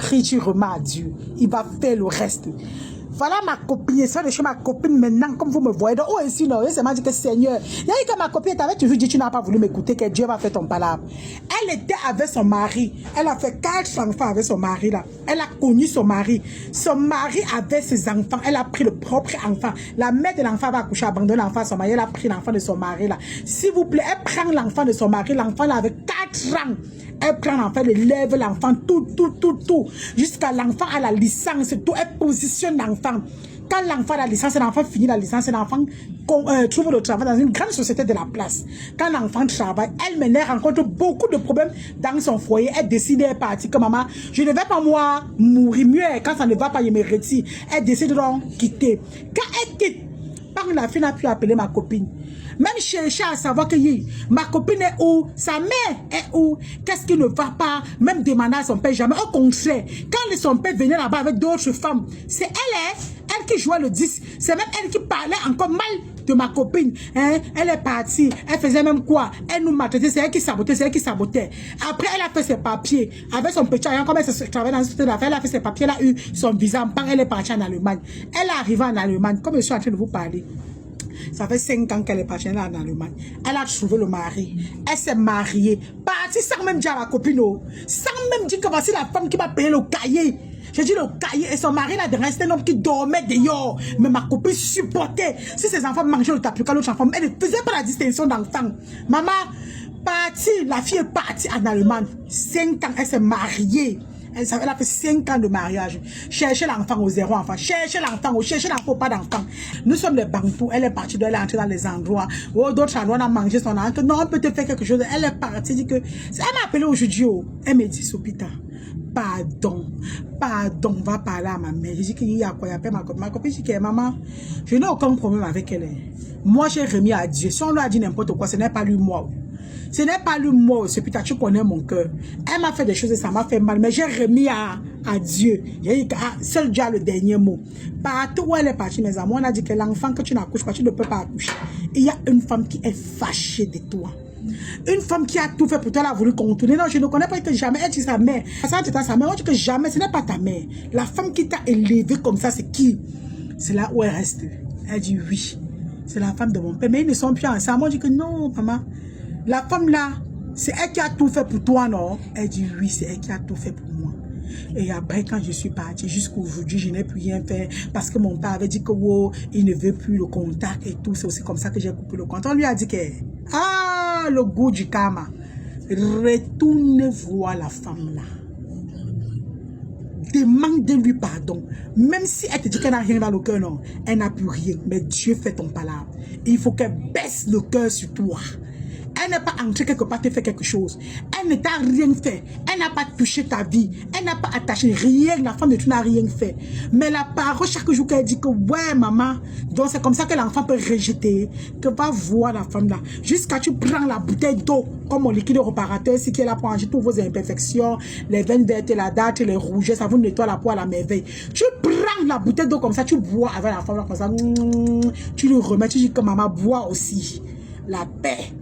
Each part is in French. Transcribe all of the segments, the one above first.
pries, tu remets à Dieu. Il va faire le reste. Voilà ma copine, ça de chez ma copine maintenant, comme vous me voyez. Donc, oh, ici, non, c'est m'a dit que Seigneur, il y a eu que ma copine t'avait toujours dit, tu n'as pas voulu m'écouter, que Dieu va faire ton palabre. Elle était avec son mari. Elle a fait 4 enfants avec son mari là. Elle a connu son mari. Son mari avait ses enfants. Elle a pris le propre enfant. La mère de l'enfant va accoucher, abandonner l'enfant à son mari. Elle a pris l'enfant de son mari là. S'il vous plaît, elle prend l'enfant de son mari. L'enfant là avec 4 ans. Elle prend l'enfant, elle lève l'enfant, tout. Jusqu'à l'enfant à la licence, tout. Elle positionne l'enfant. Quand l'enfant a la licence, l'enfant finit la licence, l'enfant trouve le travail dans une grande société de la place. Quand l'enfant travaille, elle rencontre beaucoup de problèmes dans son foyer. Elle décide, elle est partie, comme maman, je ne vais pas moi mourir mieux. Quand ça ne va pas, je me retire. Elle décide donc quitter. Quand elle quitte, la fille n'a pu appeler ma copine. Même chercher à savoir que ma copine est où, sa mère est où, qu'est-ce qui ne va pas, même demander à son père jamais. Au contraire, quand son père venait là-bas avec d'autres femmes, c'est elle qui jouait le 10. C'est même elle qui parlait encore mal de ma copine. Hein? Elle est partie, elle faisait même quoi? Elle nous maltraitait, c'est elle qui sabotait, Après, elle a fait ses papiers. Avec son petit agent, comme elle travaillait dans une société d'affaires, elle a fait ses papiers, elle a eu son visa en elle est partie en Allemagne. Elle est arrivée en Allemagne, comme je suis en train de vous parler. Ça fait 5 ans qu'elle est partie en Allemagne. Elle a trouvé le mari. Elle s'est mariée. Partie sans même dire à ma copine. Sans même dire que voici la femme qui va payer le cahier. J'ai dit le cahier. Et son mari là, c'était un homme qui dormait dehors. Mais ma copine supportait. Si ses enfants mangeaient le tapis, l'autre enfant, elle ne faisait pas la distinction d'enfant. Maman, partie, la fille est partie en Allemagne. 5 ans, elle s'est mariée. Elle a fait 5 ans de mariage. Cherchez l'enfant au 0 enfant. Cherchez l'enfant pas d'enfant. Nous sommes les Bantous. Elle est partie, elle est entrée dans les endroits où d'autres endroits on a mangé son enfant. Non, on peut te faire quelque chose. Elle est partie, dit que. Elle m'a appelé aujourd'hui. Elle me dit, Soupita, pardon, va parler à ma mère. Je dis qu'il y a quoi, il appelle ma copine. Ma copine dit que maman, je n'ai aucun problème avec elle. Moi, j'ai remis à Dieu. Si on lui a dit n'importe quoi, ce n'est pas lui, moi. Ce n'est pas lui, moi, c'est putain, tu connais mon cœur. Elle m'a fait des choses et ça m'a fait mal, mais j'ai remis à Dieu. J'ai dit que seul Dieu a le dernier mot. Partout où elle est partie, mes amis, on a dit que l'enfant que tu n'accouches pas, tu ne peux pas accoucher. Il y a une femme qui est fâchée de toi. Une femme qui a tout fait pour toi, elle a voulu contourner. Non, je ne connais pas que jamais. Elle dit sa mère. Ça, c'est sa mère. On dit que jamais, ce n'est pas ta mère. La femme qui t'a élevé comme ça, c'est qui? C'est là où elle reste. Elle dit oui. C'est la femme de mon père. Mais ils ne sont plus ensemble. On dit que non, maman. La femme là, c'est elle qui a tout fait pour toi, non? Elle dit oui, c'est elle qui a tout fait pour moi. Et après, quand je suis partie, jusqu'aujourd'hui, je n'ai plus rien fait parce que mon père avait dit que oh, il ne veut plus le contact et tout. C'est aussi comme ça que j'ai coupé le contact. On lui a dit que, ah, le goût du karma. Retourne voir la femme là. Demande de lui pardon. Même si elle te dit qu'elle n'a rien dans le cœur, non. Elle n'a plus rien. Mais Dieu fait ton palabre. Il faut qu'elle baisse le cœur sur toi. Elle n'est pas entrée quelque part, te fait quelque chose. Elle ne t'a rien fait. Elle n'a pas touché ta vie. Elle n'a pas attaché rien. La femme de tout n'a rien fait. Mais la parole, chaque jour qu'elle dit que ouais, maman. Donc c'est comme ça que l'enfant peut rejeter. Que va voir la femme là. Jusqu'à tu prends la bouteille d'eau comme mon liquide réparateur, ce qui est là pour enlever toutes vos imperfections, les veines vertes, la date, les rougeurs, ça vous nettoie la peau à la merveille. Tu prends la bouteille d'eau comme ça, tu bois avec la femme là comme ça. Tu le remets, tu dis que maman boit aussi. La paix.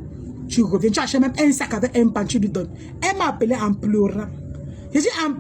Tu reviens, tu achètes même un sac avec un pan, tu lui donnes. Elle m'a appelé en pleurant. J'ai dit en